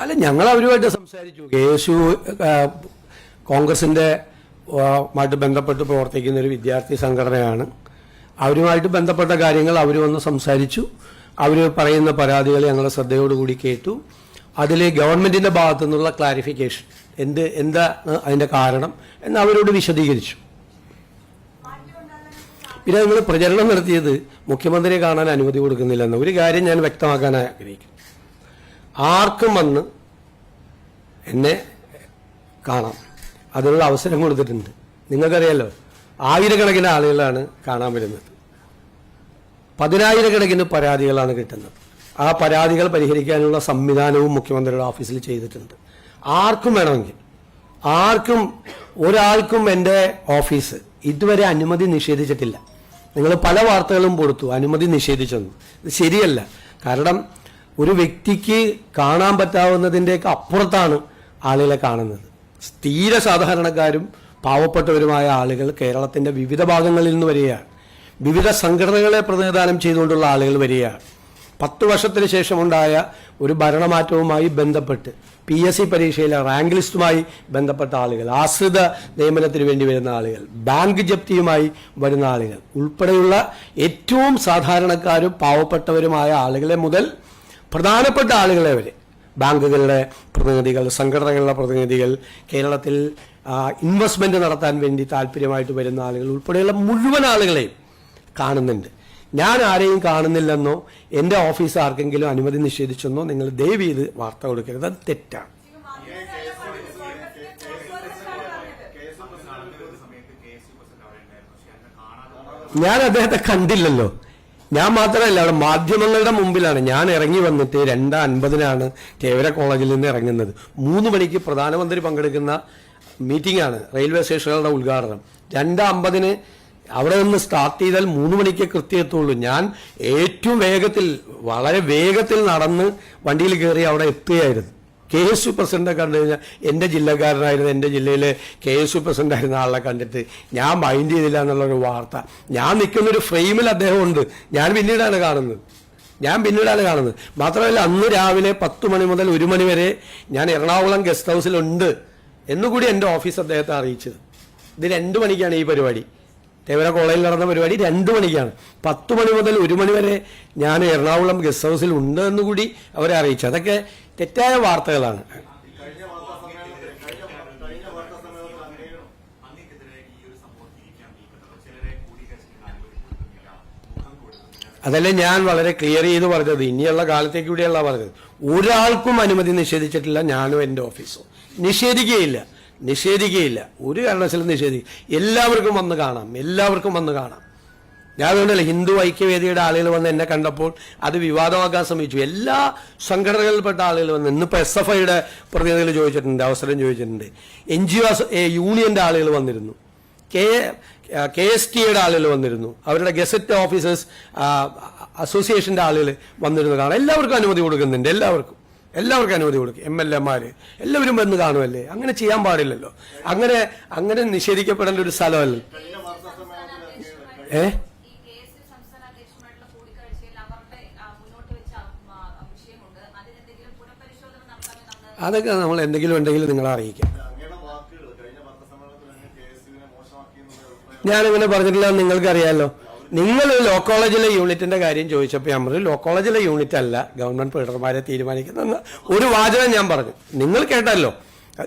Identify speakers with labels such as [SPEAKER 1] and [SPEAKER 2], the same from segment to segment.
[SPEAKER 1] അല്ല, ഞങ്ങൾ അവരുമായിട്ട് സംസാരിച്ചു. KSU കോൺഗ്രസിൻ്റെ മായിട്ട് ബന്ധപ്പെട്ട് പ്രവർത്തിക്കുന്ന ഒരു വിദ്യാർത്ഥി സംഘടനയാണ്. അവരുമായിട്ട് ബന്ധപ്പെട്ട കാര്യങ്ങൾ അവർ വന്ന് സംസാരിച്ചു. അവർ പറയുന്ന പരാതികൾ ഞങ്ങൾ ശ്രദ്ധയോടുകൂടി കേട്ടു. അതിൽ ഗവൺമെൻറ്റിൻ്റെ ഭാഗത്തു നിന്നുള്ള ക്ലാരിഫിക്കേഷൻ എന്താണ് അതിൻ്റെ കാരണം എന്ന് അവരോട് വിശദീകരിച്ചു. പിന്നെ നിങ്ങൾ പ്രചരണം നടത്തിയത് മുഖ്യമന്ത്രിയെ കാണാൻ അനുമതി കൊടുക്കുന്നില്ലെന്ന് ഒരു കാര്യം ഞാൻ വ്യക്തമാക്കാൻ ആഗ്രഹിക്കുന്നു. ആർക്കും വന്ന് എന്നെ കാണാം, അതിനുള്ള അവസരം കൊടുത്തിട്ടുണ്ട്. നിങ്ങൾക്കറിയാലോ, ആയിരക്കണക്കിന് ആളുകളാണ് കാണാൻ വരുന്നത്. 10,000കണക്കിന് പരാതികളാണ് കിട്ടുന്നത്. ആ പരാതികൾ പരിഹരിക്കാനുള്ള സംവിധാനവും മുഖ്യമന്ത്രിയുടെ ഓഫീസിൽ ചെയ്തിട്ടുണ്ട്. ആർക്കും വേണമെങ്കിൽ ഒരാൾക്കും എൻ്റെ ഓഫീസ് ഇതുവരെ അനുമതി നിഷേധിച്ചിട്ടില്ല. നിങ്ങൾ പല വാർത്തകളും കൊടുത്തു അനുമതി നിഷേധിച്ചെന്ന്. ഇത് ശരിയല്ല. കാരണം ഒരു വ്യക്തിക്ക് കാണാൻ പറ്റാവുന്നതിൻ്റെയൊക്കെ അപ്പുറത്താണ് ആളുകളെ കാണുന്നത്. തീരെ സാധാരണക്കാരും പാവപ്പെട്ടവരുമായ ആളുകൾ കേരളത്തിൻ്റെ വിവിധ ഭാഗങ്ങളിൽ നിന്ന് വരികയാണ്. വിവിധ സംഘടനകളെ പ്രതിനിധാനം ചെയ്തുകൊണ്ടുള്ള ആളുകൾ വരികയാണ്. 10 വർഷത്തിന് ശേഷമുണ്ടായ ഒരു ഭരണമാറ്റവുമായി ബന്ധപ്പെട്ട് PSC പരീക്ഷയിലെ റാങ്ക് ലിസ്റ്റുമായി ബന്ധപ്പെട്ട ആളുകൾ, ആശ്രിത നിയമനത്തിന് വേണ്ടി വരുന്ന ആളുകൾ, ബാങ്ക് ജപ്തിയുമായി വരുന്ന ആളുകൾ ഉൾപ്പെടെയുള്ള ഏറ്റവും സാധാരണക്കാരും പാവപ്പെട്ടവരുമായ ആളുകളെ മുതൽ പ്രധാനപ്പെട്ട ആളുകളെ വരെ, ബാങ്കുകളുടെ പ്രതിനിധികൾ, സംഘടനകളുടെ പ്രതിനിധികൾ, കേരളത്തിൽ ഇൻവെസ്റ്റ്മെന്റ് നടത്താൻ വേണ്ടി താല്പര്യമായിട്ട് വരുന്ന ആളുകൾ ഉൾപ്പെടെയുള്ള മുഴുവൻ ആളുകളെയും കാണുന്നുണ്ട്. ഞാൻ ആരെയും കാണുന്നില്ലെന്നോ എൻ്റെ ഓഫീസ് ആർക്കെങ്കിലും അനുമതി നിഷേധിച്ചെന്നോ നിങ്ങൾ ദയവ് ചെയ്ത് വാർത്ത കൊടുക്കരുത്. അത് തെറ്റാണ്. ഞാൻ അദ്ദേഹത്തെ കണ്ടില്ലല്ലോ. ഞാൻ മാത്രമല്ല, അവിടെ മാധ്യമങ്ങളുടെ മുമ്പിലാണ് ഞാൻ ഇറങ്ങി വന്നിട്ട് 2:50 തേവര കോളേജിൽ നിന്ന് ഇറങ്ങുന്നത്. 3 മണിക്ക് പ്രധാനമന്ത്രി പങ്കെടുക്കുന്ന മീറ്റിംഗ് ആണ്, റെയിൽവേ സ്റ്റേഷനുകളുടെ ഉദ്ഘാടനം. 2:50 അവിടെ നിന്ന് സ്റ്റാർട്ട് ചെയ്താൽ 3 മണിക്ക് കൃത്യം എത്തുള്ളൂ. ഞാൻ ഏറ്റവും വേഗത്തിൽ, വളരെ വേഗത്തിൽ നടന്ന് വണ്ടിയിൽ കയറി അവിടെ എത്തുകയായിരുന്നു. KSU പ്രസിഡന്റിനെ കണ്ടു കഴിഞ്ഞാൽ എൻ്റെ ജില്ലക്കാരനായിരുന്നു, എൻ്റെ ജില്ലയിലെ KSU പ്രസിഡന്റ് ആയിരുന്ന ആളെ കണ്ടിട്ട് ഞാൻ മൈൻഡ് ചെയ്തില്ല എന്നുള്ളൊരു വാർത്ത. ഞാൻ നിൽക്കുന്നൊരു ഫ്രെയിമിൽ അദ്ദേഹം ഉണ്ട്. ഞാൻ പിന്നീടാണ് കാണുന്നത്. മാത്രമല്ല, അന്ന് രാവിലെ 10 മണി മുതൽ 1 മണി വരെ ഞാൻ എറണാകുളം ഗസ്റ്റ് ഹൗസിലുണ്ട് എന്നുകൂടി എൻ്റെ ഓഫീസ് അദ്ദേഹത്തെ അറിയിച്ചത്. ഇത് 2 മണിക്കാണ് ഈ പരിപാടി. തേവര കോളേജിൽ നടന്ന പരിപാടി 2 മണിക്കാണ്. 10 മണി മുതൽ 1 മണി വരെ ഞാൻ എറണാകുളം ഗസ്റ്റ് ഹൗസിൽ ഉണ്ട് എന്നുകൂടി അവരെ അറിയിച്ചു. അതൊക്കെ തെറ്റായ വാർത്തകളാണ്. അതല്ലേ ഞാൻ വളരെ ക്ലിയർ ചെയ്ത് പറഞ്ഞത്. ഇനിയുള്ള കാലത്തേക്ക് കൂടിയല്ല പറഞ്ഞത്. ഒരാൾക്കും അനുമതി നിഷേധിച്ചിട്ടില്ല. ഞാനും എൻ്റെ ഓഫീസോ നിഷേധിക്കുകയില്ല. ഒരു കാരണവശാലും നിഷേധിക്കും. എല്ലാവർക്കും വന്ന് കാണാം. ഞാൻ അതുകൊണ്ടല്ല, ഹിന്ദു ഐക്യവേദിയുടെ ആളുകൾ വന്ന് എന്നെ കണ്ടപ്പോൾ അത് വിവാദമാക്കാൻ ശ്രമിച്ചു. എല്ലാ സംഘടനകളിൽപ്പെട്ട ആളുകൾ വന്ന്, ഇന്നിപ്പോൾ SFIയുടെ പ്രതിനിധികൾ ചോദിച്ചിട്ടുണ്ട്, അവസരം ചോദിച്ചിട്ടുണ്ട്. NGO യൂണിയന്റെ ആളുകൾ വന്നിരുന്നു, KSTയുടെ ആളുകൾ വന്നിരുന്നു, അവരുടെ ഗസറ്റ് ഓഫീസേഴ്സ് അസോസിയേഷന്റെ ആളുകൾ വന്നിരുന്നു കാണാൻ. എല്ലാവർക്കും അനുമതി കൊടുക്കുന്നുണ്ട്. എല്ലാവർക്കും അനുമതി കൊടുക്കും. MLA എല്ലാവരും വന്ന് കാണുമല്ലേ? അങ്ങനെ ചെയ്യാൻ പാടില്ലല്ലോ. അങ്ങനെ നിഷേധിക്കപ്പെടേണ്ട ഒരു സ്ഥലമല്ല. അതൊക്കെ നമ്മൾ എന്തെങ്കിലും ഉണ്ടെങ്കിൽ നിങ്ങളെ അറിയിക്കാം. ഞാനിങ്ങനെ പറഞ്ഞിട്ടില്ല, നിങ്ങൾക്കറിയാമല്ലോ. നിങ്ങൾ ലോ കോളേജിലെ യൂണിറ്റിന്റെ കാര്യം ചോദിച്ചപ്പോൾ ഞാൻ പറഞ്ഞു, ലോ കോളേജിലെ യൂണിറ്റ് അല്ല ഗവൺമെന്റ് പ്രീഡർമാരെ തീരുമാനിക്കുന്ന ഒരു വാചകം ഞാൻ പറഞ്ഞു. നിങ്ങൾ കേട്ടല്ലോ,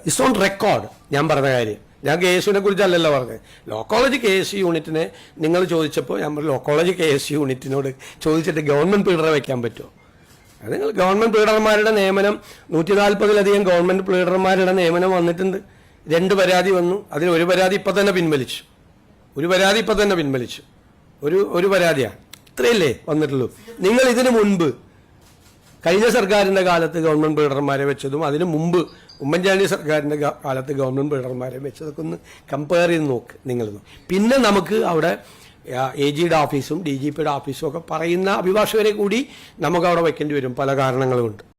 [SPEAKER 1] ഇറ്റ്സ് ഓൺ റെക്കോർഡ് ഞാൻ പറഞ്ഞ കാര്യം. ഞാൻ KSUവിനെ കുറിച്ചല്ലല്ലോ പറഞ്ഞത്. ലോ കോളേജ് KSU യൂണിറ്റിനെ നിങ്ങൾ ചോദിച്ചപ്പോൾ ഞാൻ പറഞ്ഞു, ലോ കോളേജ് KSU യൂണിറ്റിനോട് ചോദിച്ചിട്ട് ഗവൺമെന്റ് പ്രീഡറെ വയ്ക്കാൻ പറ്റുമോ? അത് നിങ്ങൾ ഗവൺമെന്റ് പ്രീഡർമാരുടെ നിയമനം 140-ലധികം ഗവൺമെന്റ് പ്രീഡർമാരുടെ നിയമനം വന്നിട്ടുണ്ട്. 2 പരാതി വന്നു. അതിൽ ഒരു പരാതി ഇപ്പം തന്നെ പിൻവലിച്ചു. ഒരു പരാതിയാണ്. ഇത്രയല്ലേ വന്നിട്ടുള്ളൂ. നിങ്ങൾ ഇതിനു മുൻപ് കഴിഞ്ഞ സർക്കാരിന്റെ കാലത്ത് ഗവൺമെന്റ് പ്രീഡർമാരെ വെച്ചതും അതിനു മുമ്പ് ഉമ്മൻചാണ്ടി സർക്കാരിന്റെ കാലത്ത് ഗവൺമെന്റ് പ്രീഡർമാരെ വെച്ചതൊക്കെ ഒന്ന് കമ്പയർ ചെയ്ത് നോക്ക് നിങ്ങൾ. പിന്നെ നമുക്ക് അവിടെ AGയുടെ ഓഫീസും DGPയുടെ ഓഫീസും ഒക്കെ പറയുന്ന അഭിഭാഷകരെ കൂടി നമുക്ക് അവിടെ വെക്കേണ്ടി വരും, പല കാരണങ്ങളുമുണ്ട്.